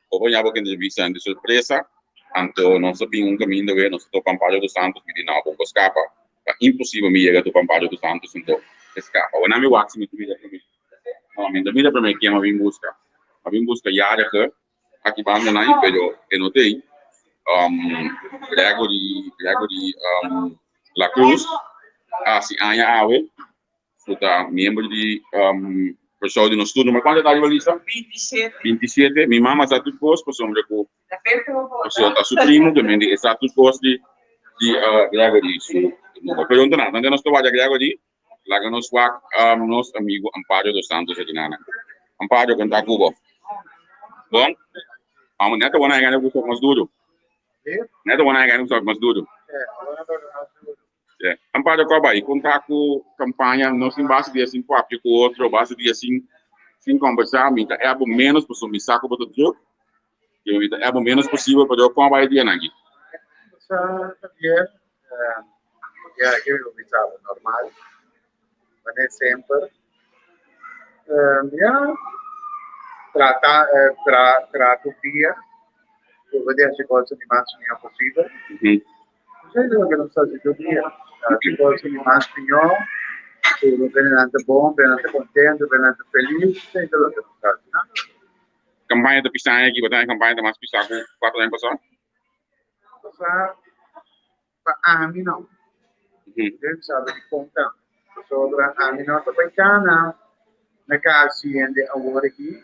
acompanhava que entrevista de surpresa, então não sabia um caminho de ver, não estou Pampalho dos Santos, que não vou escapar, é impossível me chegar do Pampalho dos Santos, então escapa. O nome Watson me tudo para mim, não, me também para mim que eu vim buscar Yara que aqui banda na império eu notei, Gregory La Cruz, assim Anya Awe, está membro de pessoal de nosso estudo, mas quando idade Lisa? 27. Minha mãe está tudo posto, pessoal de co. Pessoal está supremo, que me está tudo posto de Gregory. Não pergunta nada, não estou a Gregory, lá que nós vamos nosso amigo Amparo dos Santos de Nana. Amparo canta Cuba. Bom, vamos neta wana ganhar o mais duro. Neta wana ganhar o mais duro. Amparo acaba aí, contar com campanha, não se basta de assim papo com o outro, basta de assim conversar, me é o menos possível, me saco para tudo, que é o menos possível para eu como vai dia aqui. Eu estava normal, mas sempre, trato o dia, eu vou deixar as coisas o máximo possível. Não que não fazer todo dia. As coisas o máximo, tudo bem, bom, bem, contente, bem, feliz, sem tudo que faz. Campanha da Pisanha aqui, botar a campanha da mais Pisanha com 4 anos passado? A mim não. Ele sabe de conta sobre a mim não, também cana na casa de agora aqui,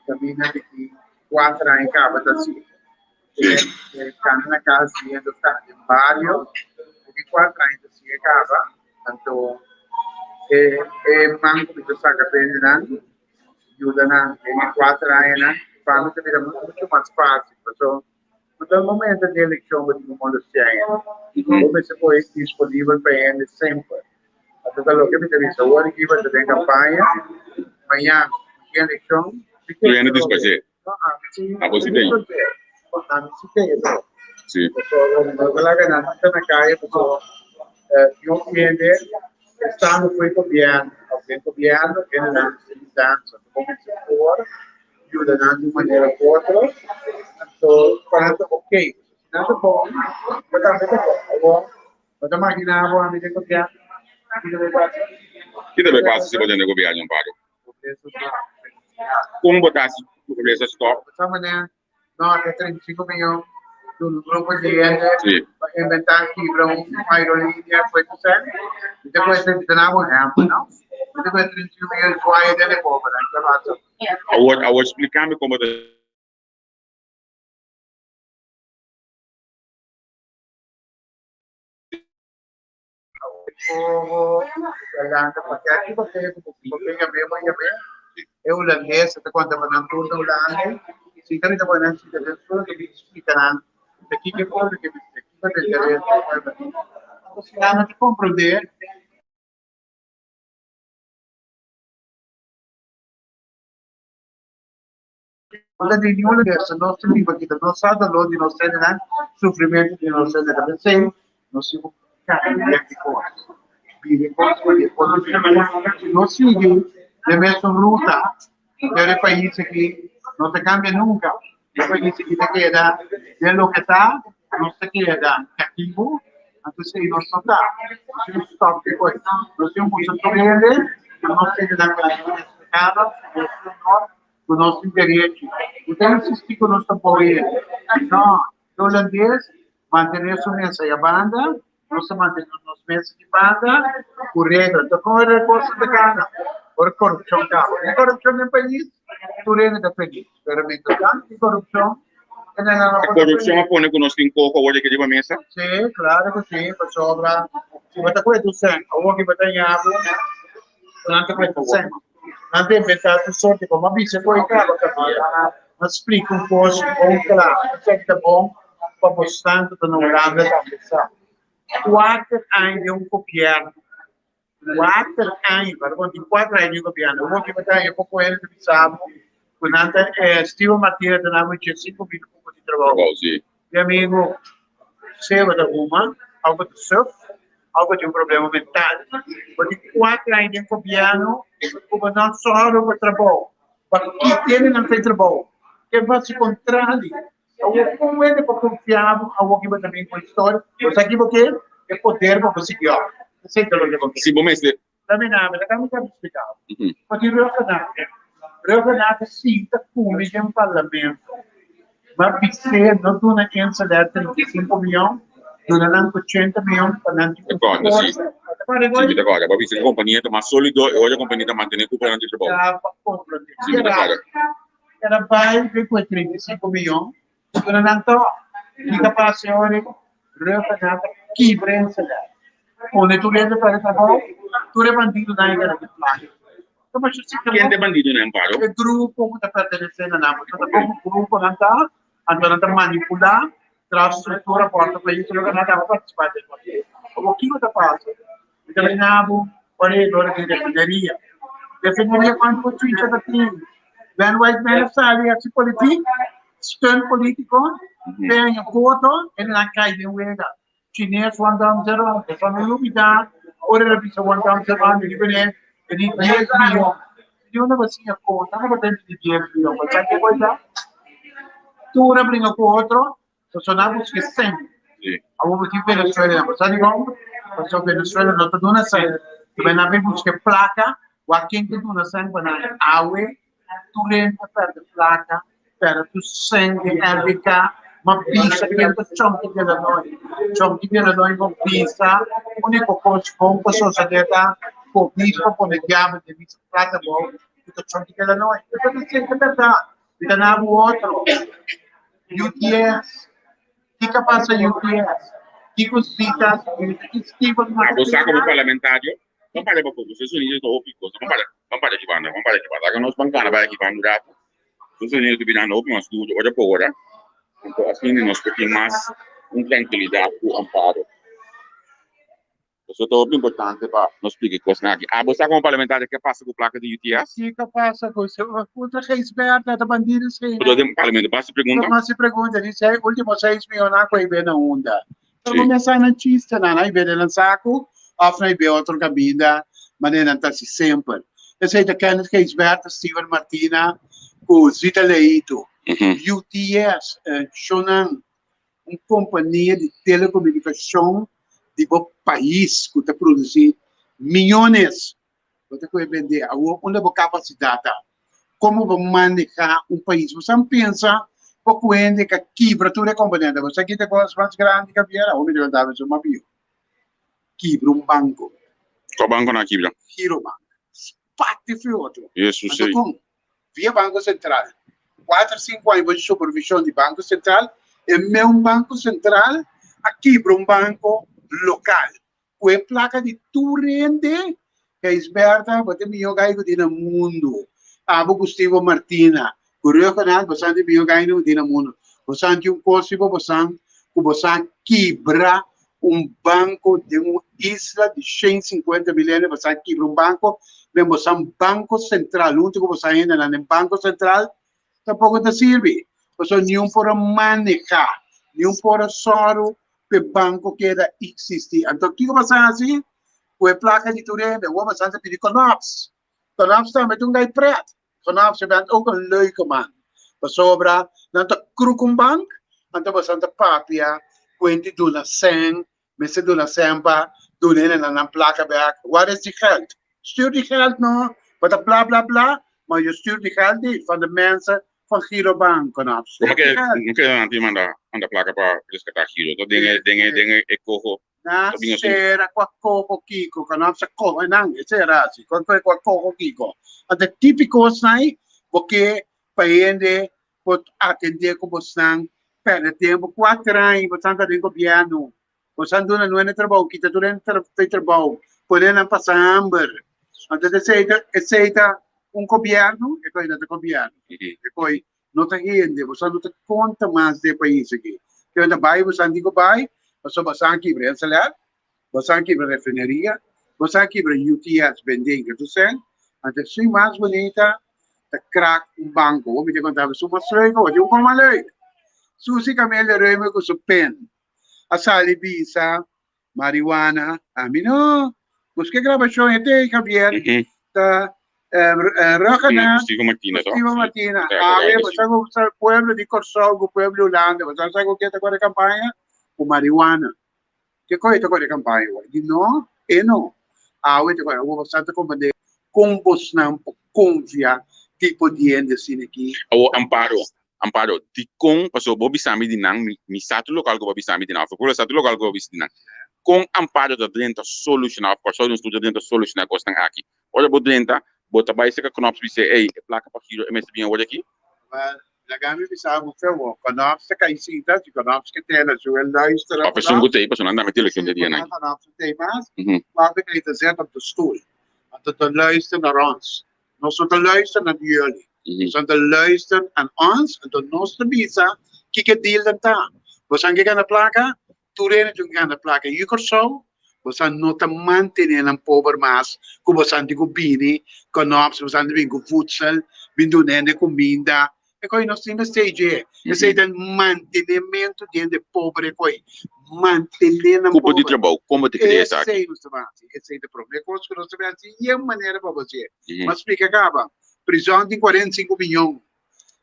também na aqui 4 anos acaba assim. Cana na casa de vários, de 4 anos assim acaba, então manco de saca pendendo, ajuda em 4 anos, para que vira muito mais fácil, então no momento de eleição de mundo como se foi disponível para ele sempre. Até o que me disse, o ano que vai ter campanha, amanhã de eleição, tu ainda desfazer? A você tem? Sim. Então, lá que na caia, eu entendo, está no foi governo, ele na liderança, como se for, ajuda de maneira outra, então, para ok. Nada bom, mas também é bom. Mas imaginava a minha copiar. Que deve passar se você negociar um pago? Como botar o preço stop? Essa maneira, nós temos 35 milhões do grupo de gente para inventar aqui para uma aerolínea, foi tudo certo. E depois tem que ter uma rampa, não? E depois 35 milhões de reais de devolver, né? Eu vou explicar-me como porque aqui você é holandês, até quando eu não estou na Holanda, se quer trabalhar na cidade, eu explicarão daqui que for, que você não te compreender. Quando de nenhuma dessa, nós temos aqui, nós sabemos de nós temos sofrimento de nós temos também, nós temos de coisas. Se não seguir a mesma luta, o país aqui não se cambia nunca. O país aqui se queda de lo que está, não se queda cativo, então não está. Nós temos stop depois. Nós temos um grande, nós temos da qualidade explicada, o nosso interesse. Então, insistir com o nosso poder. Não, o holandês manter a sua mesa e a banda, nós mantemos nos meses de banda, o regra, então, com o recurso de cada, por corrupção, a corrupção no país, tu regra da país, veramente, tanto corrupção, a corrupção põe que nós temos pouco hoje aqui de uma mesa? Sim, claro que sim, para sobra, se você conhece o sangue, o que você tem água, não te conhece o sangue. Non deve pensare a sorte come avviso poi caro ma explica un po' con claro certo bom para bastante da não grande da pensar 4 anos de copiar 4 anos para quando 4 anos de copiar eu vou que botar eu pouco ele de pensar quando Steve Matias da não tinha 5 mil de trabalho e amigo seva da uma algo de surf algo de problema mental. Porque 4 anos de copiano, como não só para trabalho, mas que tem não tem trabalho. que vai se contrário. Como é que confiável, algo que vai também com a história, você aqui porque é poder para conseguir. Sei que eu vou Sim, bom mestre. também não, mas não está explicado. Porque o Renato sim, está com em parlamento. Mas você não tem na cancelada 35 milhões, não dá 80 milhões para não ter D'accordo, sì. Sì, d'accordo. Poi visto che la compagnia è ma solido e oggi la compagnia sta mantenendo il cupo di trabalho. Sì, d'accordo. Era vai com 35 milhões, não dá to, fica passione, Renato quebra onde tu vende para trabalho, tu é bandido na igreja de plano. Quem é bandido não amparo? O grupo que está pertencendo a nós, o grupo não está manipular, traz estrutura porta para isso, não está participar desse processo. O que está fazendo? Determinado, olha, agora de defenderia quando o Twitch está aqui. Ben White Man sabe esse político, stern político, tem o voto, ele não cai de uega. Chinês, one down zero, the family will be down, or it'll be so one down zero, even if it is years beyond. You never see a quote, I never tend to be years beyond, but I was that. Tu bring a quote, so sonamos que sempre. A vou te Venezuela, mas sabe como? Porque Venezuela não está dando sangue. Tu vai na ver buscar placa, o aqui que tu não sangue para na água, tu renta perde placa, perde tu sangue, erbica, uma pista que é chonque de la noite. Chonque de la noite, uma pista, único coche bom para sociedade, por bispo, por diabo, de vista plata bom, que chonque de la noite. Eu estou dizendo que é verdade. E daí o outro, UTS. Que passa UTS? Que cositas, que tipo de Ma você como parlamentário, não para para pouco, vocês unidos do ópico, não para equipando, não para equipando, agora nós bancana vai equipando rápido. Vocês unidos que virando ópico, mas tudo, olha por hora. Então, assim, nós temos mais tranquilidade para o amparo. Isso é muito importante para nos explicar coisas aqui. Ah, você como parlamentário, que passa com placa de UTS? Que passa com o puta reisberta da bandeira sem. O parlamento passa pergunta. Mas se pergunta, diz aí, último 6 milhões na coisa na onda. Então, começar na tista, na aí vem no saco, off vem outro cabida, mas não está se sempre. Eu sei que a reisberta, Steven Martina, o Zita Leito, UTS, Shonan, uma companhia de telecomunicação de um país que está produzindo milhões. Você pode vender uma boa capacidade. Como vamos manejar um país? Você não pensa, pouco ainda que quebra toda a companhia. Você aqui tem coisas mais grandes que a Viera, ou melhor, dá você uma bio. Quebra um banco. Qual banco na quebra? Giro Banco. Parte foi outro. Isso, sim. Via Banco Central. 4, 5 anos de supervisão de Banco Central, e meu Banco Central, aqui para um banco local. Com a placa de Turende, que é esperta, para ter melhor ganho no mundo. Gustavo Martina, o Rio Canal, bastante melhor ganho no mundo. Bastante coisa, bastante quebra banco de uma isla de 150 milhões, bastante quebra banco, mesmo bastante Banco Central, o único que você ainda no Banco Central, tampouco te serve. Você não pode manejar, não pode só o banco que existe. Então, o que você faz assim? Com a placa de Turende, você vai pedir CONOPS. CONOPS também tem um gai preto. CONOPS é ook een leuke man. Você sobra, dan te Kroekenbank, então você tem papia, quanti doen na 100, mensen doen na 100, doen in en dan placa back. Wat is die geld? Stuur die geld nou, wat bla bla bla, maar je stuurt die geld niet van de mensen van Girobank. Como que não te manda placa para resgatar Giro? Então, dingen e cojo. Nascera com a coco Kiko, que não se coco, não, isso era assim, com a coco Kiko. Até típico assim, porque paende pode atender como estão, perde tempo, 4 anos, você está no governo, você está no trabalho, que está durante o trabalho, pode não passar hambre. Então, aceita governo, e depois não tem governo. Depois, não tem gente, você não tem conta mais de país aqui. Então, vai, você não digo vai, você vai aqui para ensalar, você aqui para refineria, você aqui para UTS vender, que tu sabe, então, se mais bonita, tá crack banco, vou me te contar, se uma strega, eu como lei. Susi Camila Remo com o pen, a salibisa, marijuana, a mim não, busquei gravação até Javier, tá Rocana, Steve Martina, to? Steve Martina, Tá, você sabe o pueblo de Corsol, o pueblo Holanda, você sabe o que é a campanha? O marihuana. Que coisa é a campanha? De não, e não. Você vai, você está compreendendo como você não confia tipo de gente assim aqui. O Amparo, di kung paso Bobby Sami dinang mi satu lokal ko Bobby Sami dinang. Fakula satu lokal ko Bobby dinang. Kung Amparo da dentro solucionar, por só no estúdio dentro solucionar a questão aqui. Olha bo dentro, bota vai ser que knops bi say, ei, placa para giro, MS bem olha aqui. Lagami bisa mo fel knops sa kaisita, si knops que tem na Joel luister. A pessoa gostei, pessoa não dá metelo que dia na. Knops tem mas, maar we kregen zet op de stoel. Want het luisteren naar ons. Nog zo te luisteren naar jullie. Zo te luisteren aan ons en de nostra visa, kijk deel dan ta. We zijn gaan placa, toeren je gaan placa. Je kan zo, we zijn not te manteneren een pover mas, como we zijn die gubini, knops, we zijn die voedsel, we doen de comida. E poi nós temos stage, esse é o mantenimento de pobre coi, mantenendo Cupo de trabalho, como te cria essa? Esse é o problema. Coisa que nós temos é uma maneira para você. Mas explica acaba, prisão de 45 milhões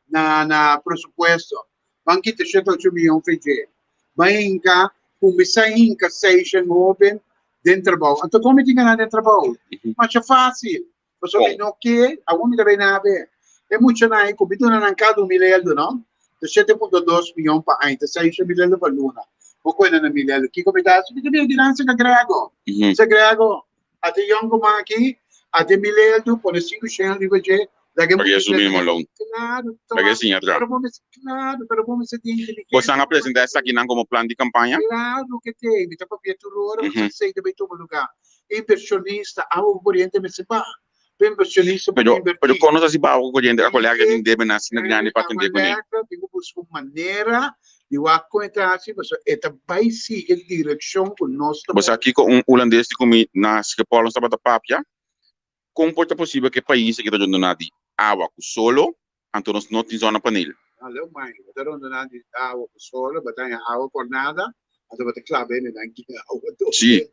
na pressuposto, banco de 108 milhões feijão, vai cá, começar a inca session open dentro do trabalho. Então como tem ganhar dentro do trabalho? Mas é fácil, você não quer, algum me deve nada. É muito na comida na cada milhão, não? De 7,2 milhões para aí, de 6 milhões para luna. O coisa na milhão, que comida? Se você tem dinâmica que grego, se grego, até young como aqui, até milhão, por 5 chãs de você, daqui a pouco subir uma longa. Claro, daqui assim atrás. Claro, pero como você tem inteligência. Você não apresenta essa aqui não como plano de campanha? Claro que tem, me tá para ver tudo hora, você sei que vai tomar lugar. Inversionista, ao oriente me separa. Pero conosco si ba ko gente a colega que deve na sina grande para atender com ele. Digo busco maneira de eu acontar assim, mas esta vai seguir direção com nós. Você aqui com holandês que comi na que Paulo estava da papia. Como pode ser possível que país que está dando nada água com solo, então nós não temos zona panel. Alô mãe, está dando nada água com solo, batalha água por nada. Até vai ter clave né, sim.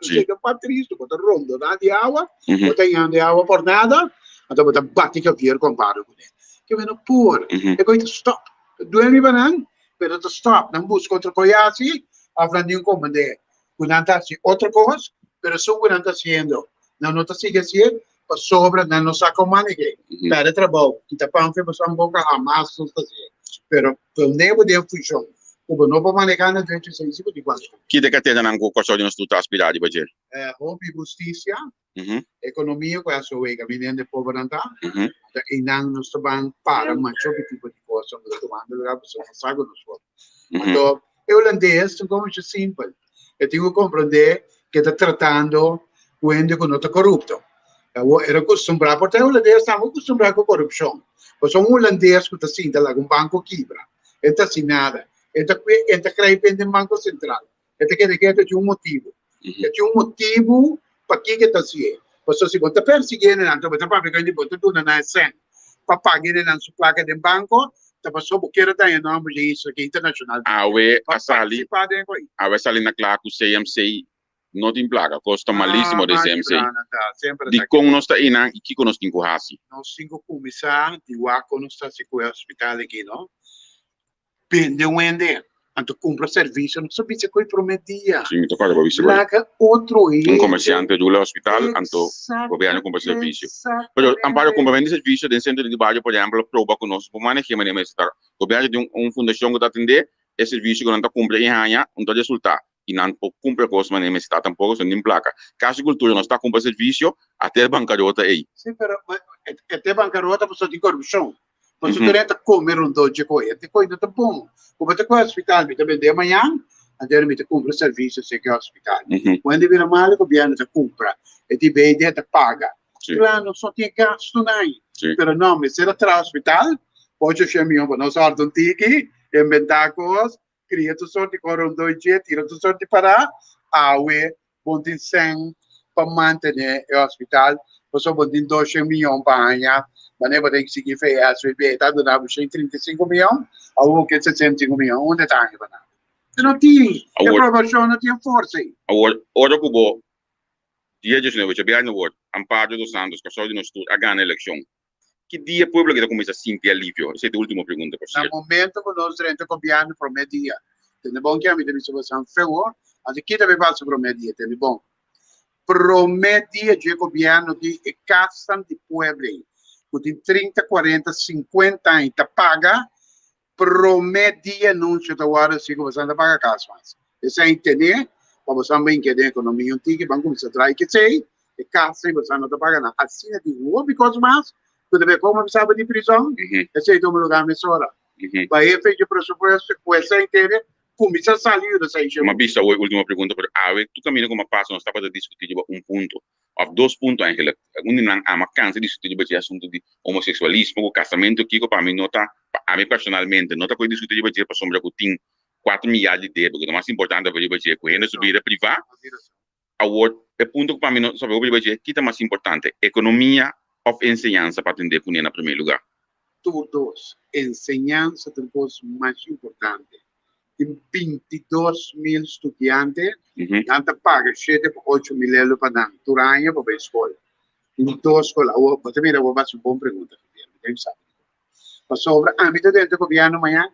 Chega Patrício, bota rondo nada de água, bota de água por nada, até bota bate que vir comparo com ele. Que vem no pôr, é coisa stop. Doe banan, pero to stop, não busca outra coisa assim, falando de comandante. Quando tá assim outra coisa, pero só quando tá sendo, não tá sigue assim, para sobra não saca mais ninguém. Para trabalho, que tá para fazer uma boca a mais não tá assim. Pero o nego de função. O novo manejar na gente sensível de quase. Que de catena não gosto de nós tudo aspirar de bater. Hobby justiça, economia com a sua caminhando de pobreza, e não nos também para mais que tipo de coisa nós tomando lugar para só sago nos for. Então, o holandês é como é simples. Eu tenho que compreender que está tratando com gente que não está corrupto. Era acostumado, porque o holandês está acostumado com corrupção. Mas um holandês que está assim, está lá com banco quebra, ele está assim nada. Entra creio no Banco Central. Entra que tem motivo. Tem motivo para que está assim. Porque se você perseguir, então você vai pegar de botar tudo na SEN. Para pagar na sua placa de banco, então você vai querer dar em nome de isso aqui internacional. A sali na claro que o CMC não tem placa, custa malíssimo de CMC. De como nós está aí, e que nós temos que fazer? Nós temos que começar, de quando nós estamos com o hospital aqui, não? Pende onde, anto compra serviço, não sabia se foi prometia. Sim, tô falando para isso. Laga outro aí. Comerciante do hospital, anto governo compra serviço. Mas amparo compra vende serviço dentro centro de bairro, por exemplo, prova conosco, por maneira que me estar. Governo tem fundação que atende esse serviço que não está cumpre em ranha, não resulta. E não cumpre coisa, mas nem está tampouco sem nem placa. Caso cultura não está cumpre serviço, até bancarrota aí. Sim, mas até bancarrota você tem corrupção. Mas você quer comer doce de coisa não tá bom. Como você vai ao hospital, me também de manhã, até me compra serviço se que hospital. Quando vira mal, o governo te compra, e te vende, te paga. Claro, não só tem gasto aí. Mas não, mas se atrás do hospital, pode chamar para nós ordem tiki, inventar coisas, cria tu sorte com doce, tira tu sorte para awe, bom tem 100 para manter o hospital, você pode 2 milhões para ganhar. Mas nem vai conseguir fazer a sua vida, dá 35 milhões, ou que 65 milhões, onde está aí, não tem, a aprovação não tem força. Agora que dia 19, você vai no voto, Amparo dos Santos, Custódio no Estudo, a ganhar a eleição. Que dia o povo que começa a sentir alívio? Essa é a última pergunta por No você. momento que nós temos o governo prometia, tem bom que a minha situação foi, aqui também passa prometia, tem bom. Prometia de governo de casa de pueblo, que tem 30, 40, 50 anos, paga, prometia não se agora se você não paga casa mais. Isso é entender, para você também que a economia antiga, vamos começar a trazer que sei, e casa você não paga nada. Assim é de rua, porque mais, quando vê como você sabe de prisão, esse é o lugar mais hora. Para efeito de pressuposto, com essa entender, começa a sair dessa região. Uma vista, a última pergunta para Awe, tu caminha como passa, nós estamos a discutir ponto, ou 2 pontos ainda. Não há uma cansa de discutir o assunto de homossexualismo, o casamento, que para mim não está, a mim personalmente, não está com discutir o para sombra que tem 4 milhares de euros, porque o mais importante é o ainda subir a privada. O ponto que para mim não sabe o que é mais importante, economia ou ensinança para atender com em primeiro lugar. Todos, ensinança é a coisa mais importante. Tem 22 mil estudantes, que pagam 7 por 8 mil euros para dar durante para a escola. Em toda a escola, você mira, vou fazer uma boa pergunta. Para sobre, mim dentro do governo amanhã,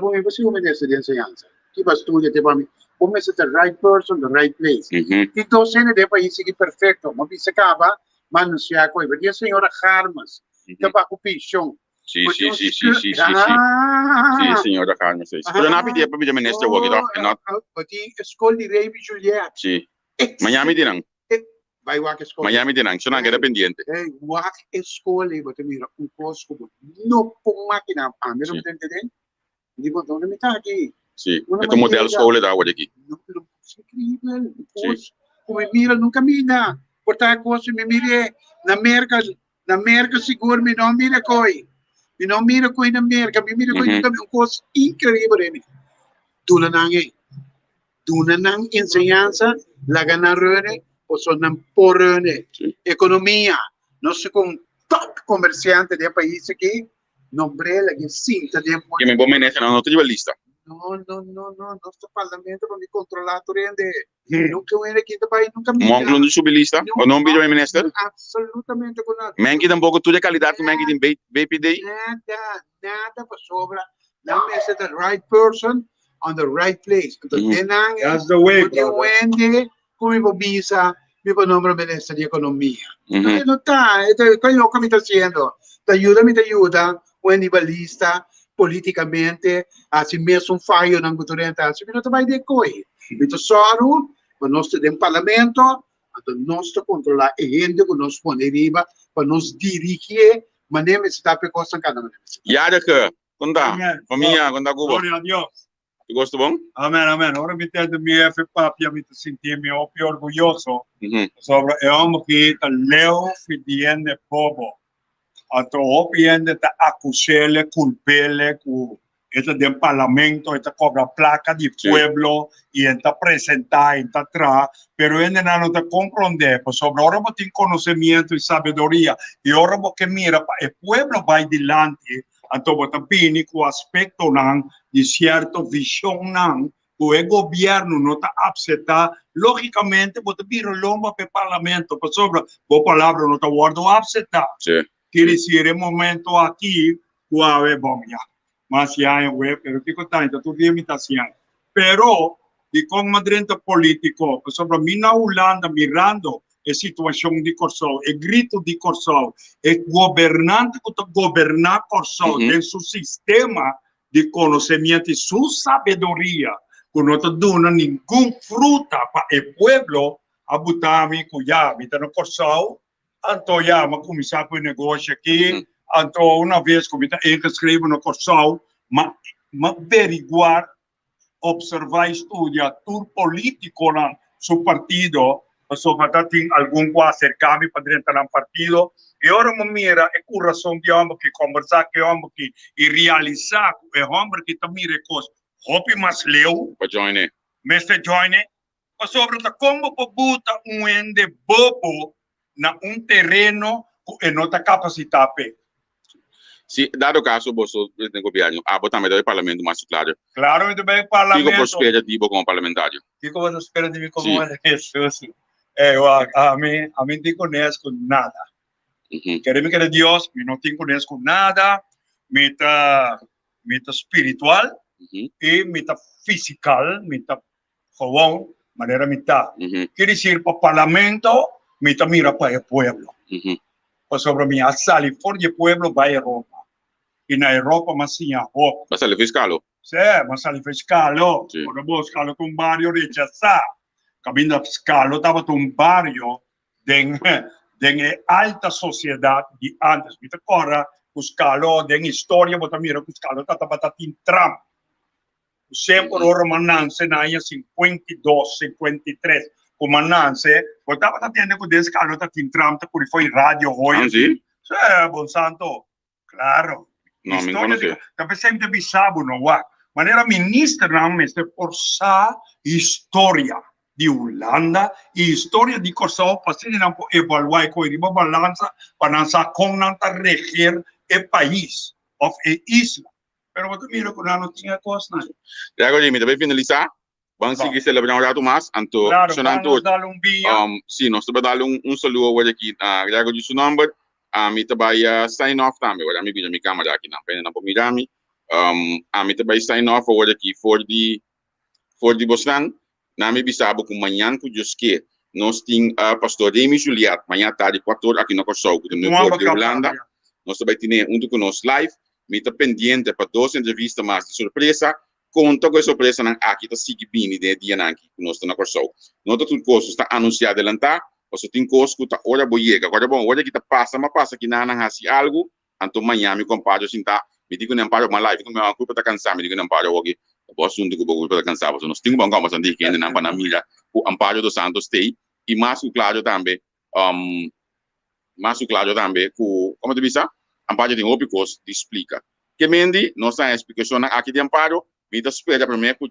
bom, você vai ministro de ensinança. Que vai estudar, para mim, vou ser the right person, the right place. Então, se não é país que perfeito, mas se acaba, mas não se acaba. Porque a senhora Harmas, que vai com pichão. Sim, senhora Carmen. Pero não pedia para o ministro o não. Porque escola de Rei Juliette. Sim. Miami dirão. Vai o que escola. Miami dirão, só não queda pendiente. O que escola, você mira, custo como não por máquina, mesmo não entendendo? Digo, onde me está aqui? Sim. É o modelo escola da água aqui. Não, é incrível. Como mira, não caminha. Portanto, coisa me mire na América seguro, me não mira coi. Me não mira coi na América, me mira coi também uma coisa incrível. Duna nang ensinança, la ganarone, ou só não porone. Economia, nós somos top comerciante do país aqui, nombrela que sinta de que me vou menecer na nota de lista. No, nosso parlamento não me controla turende. Nunca eu aqui do país, nunca me. Monclo no subilista, o não vídeo minister? Absolutamente com nada. Mengi tampouco tudo é qualidade que mengi tem BPD? Nada para sobra. Não é the right person on the right place. Então, that's the way, brother. Como eu visa, meu nome é ministro de economia. Não tá, então como está sendo? Te ajuda, o nivelista politicamente, assim mesmo falho na cultura, assim não vai de coi. Então só nós temos parlamento, então nós controlar a gente que nós põe riba, para nos dirigir, mas nem está precoce cada maneira. Já que, quando família, quando a Cuba. Glória a Deus. Tu gosta bom? Amém. Ahora me entendo minha papi, me sentir me orgulhoso sobre o homem que leu fidende povo. Ato opiende ta acusele, culpele, cu esta del parlamento, esta cobra placa de pueblo y esta presenta, esta tra, pero ende no te comprende, pues sobre ahora vos tienes conocimiento y sabiduría y ahora vos que mira, el pueblo va adelante, anto vos también con aspecto nan, de cierto visión nan, el gobierno no está acepta, lógicamente vos te mira el hombre para el parlamento, pues sobre vos palabra no te guardo aceptar. Sí. Quiere decir, el momento aquí, guave, vamos ya. Mas ya, pero qué contento, tu imitación. Pero, de con madrente político, pues sobre mí na Holanda, mirando la situación de Corsol, el grito de Corsol, el gobernante que está gobernando Corsol, en su sistema de conocimiento y su sabiduría, que no te da ningún fruta para el pueblo, a Butami, Cuya, Vitano Corsol, Anto ya, ma começar com o negócio aqui, anto uma vez que eu escrevo no Corsol, ma averiguar, observar, estudar tudo político no seu partido, sobre tem algum que acercar-me para dentro do partido, e agora me mira, é com razão de homem que conversar com homem que e realizar, é homem que também recurso, hope mas leu, para join mestre join, sobre como botar ende bobo na terreno que não está capacitado. Se dado caso você tem governo, também do parlamento mais claro. Claro, também parlamento. Fico prosperativo como parlamentário. Fico prosperativo como Jesus. a mí no conozco nada. Queremos que Dios, me no conozco nada, meta espiritual y meta física, meta joven, manera mitad. Quiere decir, para el parlamento, meta mira para el pueblo. Pues sobre mí, a salir por el pueblo va a Europa. Y en Europa más sin Europa. Va a salir fiscal. Sí, más salir fiscal. Por buscarlo con barrio rechazado. Camino fiscal, estaba un barrio de alta sociedad de antes. Viste, corra, buscarlo de historia, pero también buscarlo, estaba en Trump. Sempre romananse na año 52, 53, comandante, pues estaba teniendo que descargar en Trump, porque fue radio hoy. ¿Sí? Sí, bon santo, claro. No, me Historia conoce. Tapi sempre bisabo, no, wa. Manera minister namin, por sa historia di Holanda, historia di Kosovo, pasti na po evaluar ko, di ba balansa, panansa kung nang regir e país, of e isla. Pero você mira que não tinha coisa, né? Ya, Jimmy, te voy a finalizar. Vamos a seguir celebrando un rato más. Anto, Claro, sonando, vamos darle un día. sí, nos te voy a darle un saludo hoy aquí. Ya, con su nombre. A mí te voy a sign off también. A mí mi cámara aquí, no pena, no por mirarme. A mí te voy a sign off hoy aquí for the Boston. Na mi bisabo kung manhã que eu que nós tem pastor Demi Juliat, manhã tarde 4 aqui no Kosovo, no Porto de Holanda. Nós também temos conosco live. Me está pendiente para 2 entrevistas mais de surpresa. Conta com a surpresa aqui está seguindo de dia aqui conosco na Kosovo. Não está tudo coisa está anunciado adelantar. Você tem coisa que está hora boiega. Agora bom, hora que está passa, mas passa que não há algo. Então manhã me compadre assim tá. Me digo não para uma live, como a culpa está cansada, me digo não para hoje. O assunto que o culpa está cansado. Nós temos bom como assim que ainda não para na milha. O Amparo dos Santos tem e mais claro também. Mais claro também que como te disse, Amparo tem óbicos de explica. Que mendi nossa explicação aqui de Amparo, me dá espera para mim que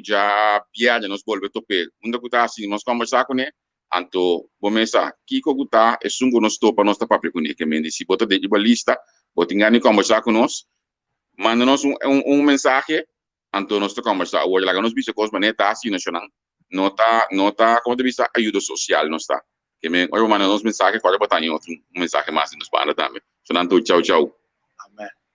já viaja nos volve topar. Mundo que tá assim, nós conversar com ele, anto começa que que tá é sungo nos topa nós tá papel com ele, que mendi se bota de lista, bota engane conversar com nós, manda nos mensagem, anto nós tá conversar, hoje lá nos bicho coisa mané tá assim nacional, nota como te vista ajuda social nós tá. Que me, hoje manda nos mensagem, pode botar em outro mensagem mais nos banda também. Sonando tchau tchau.